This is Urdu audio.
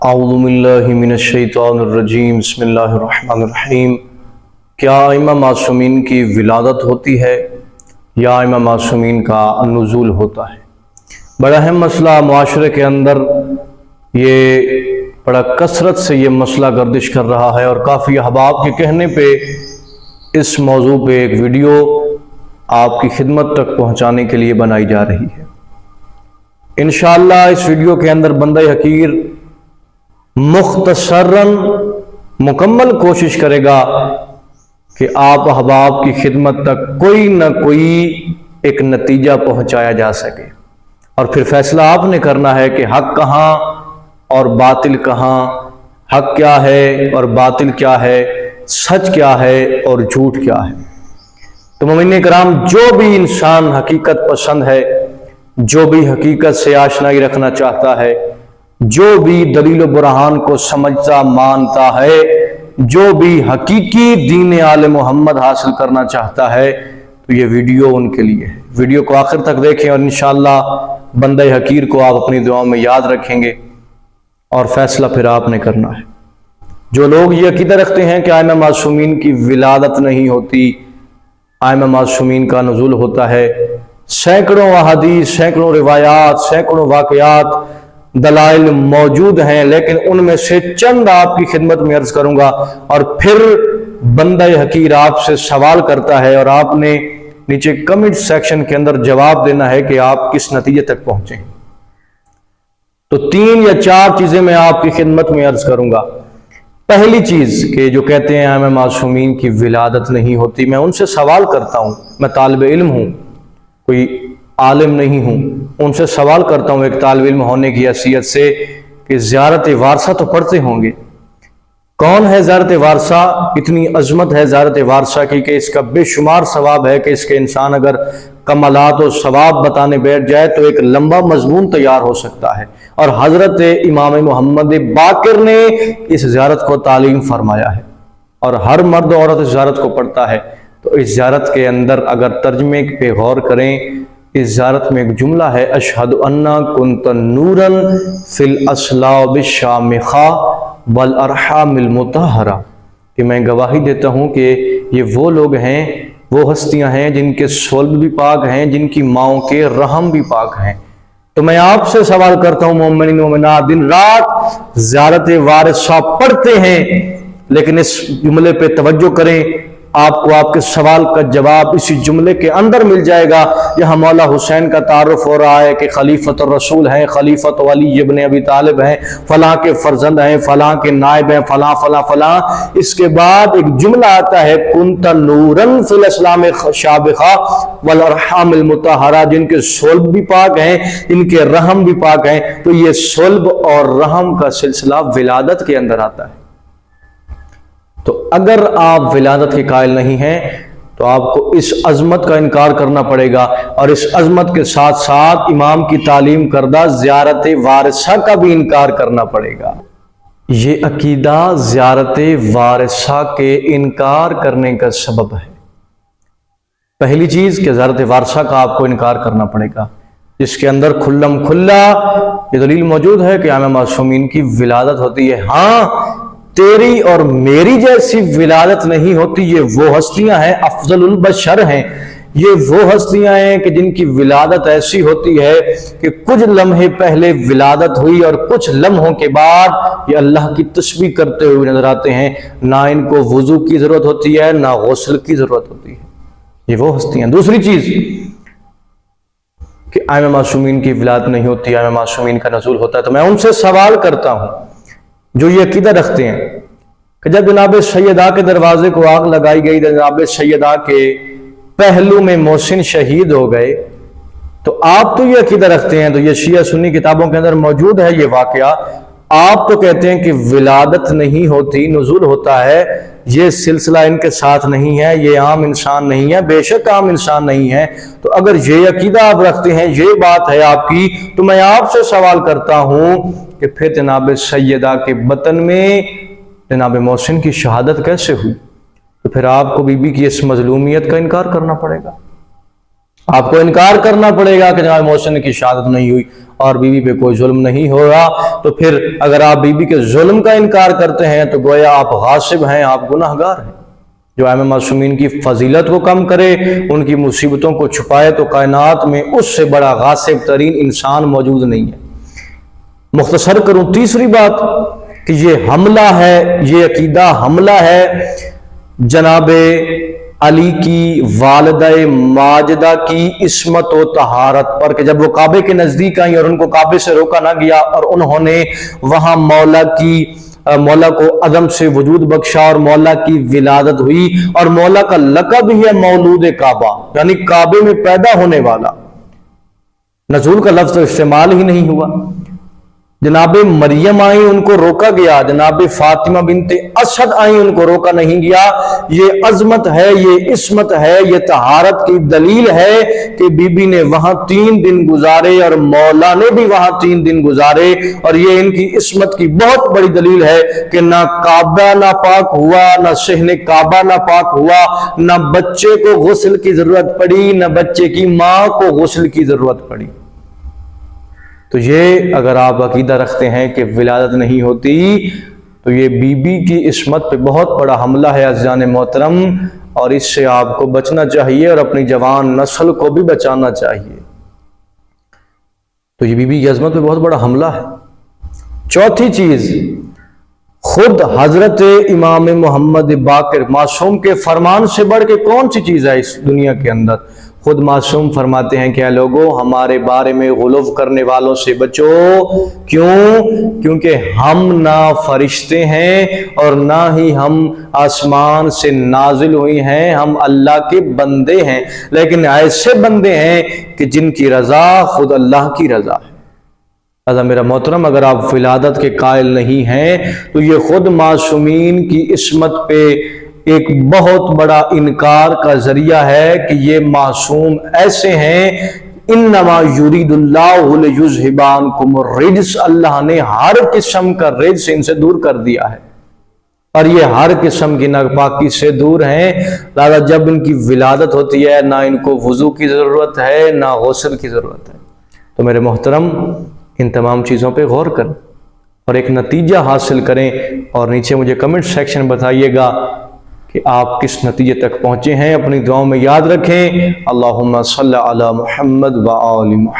اعوذ باللہ من الشیطان الرجیم بسم اللہ الرحمن الرحیم۔ کیا ائمہ معصومین کی ولادت ہوتی ہے یا ائمہ معصومین کا نزول ہوتا ہے؟ بڑا اہم مسئلہ معاشرے کے اندر، یہ بڑا کثرت سے یہ مسئلہ گردش کر رہا ہے، اور کافی احباب کے کہنے پہ اس موضوع پہ ایک ویڈیو آپ کی خدمت تک پہنچانے کے لیے بنائی جا رہی ہے۔ انشاءاللہ اس ویڈیو کے اندر بندہ حقیر مختصراً مکمل کوشش کرے گا کہ آپ احباب کی خدمت تک کوئی نہ کوئی ایک نتیجہ پہنچایا جا سکے، اور پھر فیصلہ آپ نے کرنا ہے کہ حق کہاں اور باطل کہاں، حق کیا ہے اور باطل کیا ہے، سچ کیا ہے اور جھوٹ کیا ہے۔ تو مومنین کرام، جو بھی انسان حقیقت پسند ہے، جو بھی حقیقت سے آشنائی رکھنا چاہتا ہے، جو بھی دلیل و برہان کو سمجھتا مانتا ہے، جو بھی حقیقی دین آل محمد حاصل کرنا چاہتا ہے، تو یہ ویڈیو ان کے لیے ہے۔ ویڈیو کو آخر تک دیکھیں، اور انشاءاللہ بندہ حقیر کو آپ اپنی دعاؤں میں یاد رکھیں گے، اور فیصلہ پھر آپ نے کرنا ہے۔ جو لوگ یہ عقیدہ رکھتے ہیں کہ ائمہ معصومین کی ولادت نہیں ہوتی، ائمہ معصومین کا نزول ہوتا ہے، سینکڑوں احادیث، سینکڑوں روایات، سینکڑوں واقعات، دلائل موجود ہیں، لیکن ان میں سے چند آپ کی خدمت میں عرض کروں گا، اور پھر بندہ حقیر آپ سے سوال کرتا ہے، اور آپ نے نیچے کمنٹ سیکشن کے اندر جواب دینا ہے کہ آپ کس نتیجے تک پہنچے ہیں۔ تو 3 یا 4 چیزیں میں آپ کی خدمت میں عرض کروں گا۔ پہلی چیز کہ جو کہتے ہیں ائمہ معصومین کی ولادت نہیں ہوتی، میں ان سے سوال کرتا ہوں، میں طالب علم ہوں، کوئی عالم نہیں ہوں، ان سے سوال کرتا ہوں ایک طالب علم ہونے کی حیثیت سے کہ زیارت وارثہ تو پڑھتے ہوں گے۔ کون ہے زیارت وارثہ؟ اتنی عظمت ہے زیارت وارثہ کی کہ اس کا بے شمار ثواب ہے، کہ اس کے انسان اگر کمالات و ثواب بتانے بیٹھ جائے تو ایک لمبا مضمون تیار ہو سکتا ہے، اور حضرت امام محمد باقر نے اس زیارت کو تعلیم فرمایا ہے، اور ہر مرد و عورت اس زیارت کو پڑھتا ہے۔ تو اس زیارت کے اندر اگر ترجمے پہ غور کریں، اس زیارت میں ایک جملہ ہے، اشہد انا کنت نورا فی الاصلاب الشامخہ والارحام المطہرہ، کہ میں گواہی دیتا ہوں کہ یہ وہ لوگ ہیں، وہ ہستیاں ہیں جن کے صلب بھی پاک ہیں، جن کی ماؤں کے رحم بھی پاک ہیں۔ تو میں آپ سے سوال کرتا ہوں، مومنین مومنات دن رات زیارت وارثہ پڑھتے ہیں، لیکن اس جملے پہ توجہ کریں، آپ کو آپ کے سوال کا جواب اسی جملے کے اندر مل جائے گا۔ یہاں مولا حسین کا تعارف ہو رہا ہے کہ خلیفۃ الرسول ہیں، خلیفۃ علی ابن ابی طالب ہیں، فلاں کے فرزند ہیں، فلاں کے نائب ہیں، فلاں فلاں فلاں۔ اس کے بعد ایک جملہ آتا ہے، کنت نورا فی الاسلام شابخہ والارحام المطہرہ، جن کے صلب بھی پاک ہیں، ان کے رحم بھی پاک ہیں۔ تو یہ صلب اور رحم کا سلسلہ ولادت کے اندر آتا ہے۔ تو اگر آپ ولادت کے قائل نہیں ہیں تو آپ کو اس عظمت کا انکار کرنا پڑے گا، اور اس عظمت کے ساتھ ساتھ امام کی تعلیم کردہ زیارت وارثہ کا بھی انکار کرنا پڑے گا۔ یہ عقیدہ زیارت وارثہ کے انکار کرنے کا سبب ہے۔ پہلی چیز کہ زیارت وارثہ کا آپ کو انکار کرنا پڑے گا، جس کے اندر کھلم کھلا یہ دلیل موجود ہے کہ ائمہ معصومین کی ولادت ہوتی ہے۔ ہاں، تیری اور میری جیسی ولادت نہیں ہوتی، یہ وہ ہستیاں ہیں، افضل البشر ہیں، یہ وہ ہستیاں ہیں کہ جن کی ولادت ایسی ہوتی ہے کہ کچھ لمحے پہلے ولادت ہوئی، اور کچھ لمحوں کے بعد یہ اللہ کی تسبیح کرتے ہوئے نظر آتے ہیں۔ نہ ان کو وضو کی ضرورت ہوتی ہے، نہ غسل کی ضرورت ہوتی ہے، یہ وہ ہستیاں۔ دوسری چیز کہ ائمہ معصومین کی ولادت نہیں ہوتی، ائمہ معصومین کا نزول ہوتا ہے، تو میں ان سے سوال کرتا ہوں جو یہ عقیدہ رکھتے ہیں کہ جب جناب سیدہ کے دروازے کو آگ لگائی گئی، جناب سیدہ کے پہلو میں محسن شہید ہو گئے، تو آپ تو یہ عقیدہ رکھتے ہیں، تو یہ شیعہ سنی کتابوں کے اندر موجود ہے یہ واقعہ، آپ تو کہتے ہیں کہ ولادت نہیں ہوتی، نزول ہوتا ہے، یہ سلسلہ ان کے ساتھ نہیں ہے، یہ عام انسان نہیں ہے، بے شک عام انسان نہیں ہے۔ تو اگر یہ عقیدہ آپ رکھتے ہیں، یہ بات ہے آپ کی، تو میں آپ سے سوال کرتا ہوں کہ پھر جناب سیدہ کے بطن میں جناب محسن کی شہادت کیسے ہوئی؟ تو پھر آپ کو بی بی کی اس مظلومیت کا انکار کرنا پڑے گا، آپ کو انکار کرنا پڑے گا کہ جناب محسن کی شہادت نہیں ہوئی، اور بیوی پہ کوئی ظلم نہیں ہو رہا، تو پھر اگر آپ بیوی کے ظلم کا انکار کرتے ہیں تو گویا آپ غاصب ہیں، آپ گناہ گار ہیں۔ جو ائمہ معصومین کی فضیلت کو کم کرے، ان کی مصیبتوں کو چھپائے، تو کائنات میں اس سے بڑا غاصب ترین انسان موجود نہیں ہے۔ مختصر کروں تیسری بات کہ یہ حملہ ہے، یہ عقیدہ حملہ ہے جناب علی کی والدہ ماجدہ کی عصمت و طہارت پر، کہ جب وہ کعبے کے نزدیک آئیں اور ان کو کعبے سے روکا نہ گیا اور انہوں نے وہاں مولا کو عدم سے وجود بخشا اور مولا کی ولادت ہوئی، اور مولا کا لقب ہی ہے مولود کعبہ، یعنی کعبے میں پیدا ہونے والا۔ نزول کا لفظ استعمال ہی نہیں ہوا۔ جناب مریم آئیں، ان کو روکا گیا، جناب فاطمہ بنت اسد آئیں، ان کو روکا نہیں گیا۔ یہ عظمت ہے، یہ عصمت ہے، یہ طہارت کی دلیل ہے کہ بی بی نے وہاں 3 دن گزارے اور مولا نے بھی وہاں 3 دن گزارے، اور یہ ان کی عصمت کی بہت بڑی دلیل ہے کہ نہ کعبہ ناپاک ہوا، نہ صحن کعبہ ناپاک ہوا، نہ بچے کو غسل کی ضرورت پڑی، نہ بچے کی ماں کو غسل کی ضرورت پڑی۔ تو یہ اگر آپ عقیدہ رکھتے ہیں کہ ولادت نہیں ہوتی، تو یہ بی بی کی عصمت پہ بہت بڑا حملہ ہے عزیزان محترم، اور اس سے آپ کو بچنا چاہیے اور اپنی جوان نسل کو بھی بچانا چاہیے۔ تو یہ بی بی کی عظمت پہ بہت بڑا حملہ ہے۔ چوتھی چیز، خود حضرت امام محمد باقر معصوم کے فرمان سے بڑھ کے کون سی چیز ہے اس دنیا کے اندر؟ خود معصوم فرماتے ہیں کہ اے لوگو، ہمارے بارے میں غلو کرنے والوں سے بچو۔ کیونکہ ہم نہ فرشتے ہیں اور نہ ہی ہم آسمان سے نازل ہوئی ہیں، ہم اللہ کے بندے ہیں، لیکن ایسے بندے ہیں کہ جن کی رضا خود اللہ کی رضا ہے۔ لہذا میرا محترم، اگر آپ ولادت کے قائل نہیں ہیں تو یہ خود معصومین کی عصمت پہ ایک بہت بڑا انکار کا ذریعہ ہے کہ یہ معصوم ایسے ہیں۔ انما یرید اللہ لیذھب عنکم الرجس، اللہ نے ہر قسم کا رجس ان سے دور کر دیا ہے، اور یہ ہر قسم کی ناپاکی سے دور ہیں۔ لہذا جب ان کی ولادت ہوتی ہے، نہ ان کو وضو کی ضرورت ہے، نہ غسل کی ضرورت ہے۔ تو میرے محترم، ان تمام چیزوں پہ غور کریں اور ایک نتیجہ حاصل کریں، اور نیچے مجھے کمنٹ سیکشن بتائیے گا کہ آپ کس نتیجے تک پہنچے ہیں۔ اپنی دعاؤں میں یاد رکھیں۔ اللہم صلی علی محمد و آل محمد۔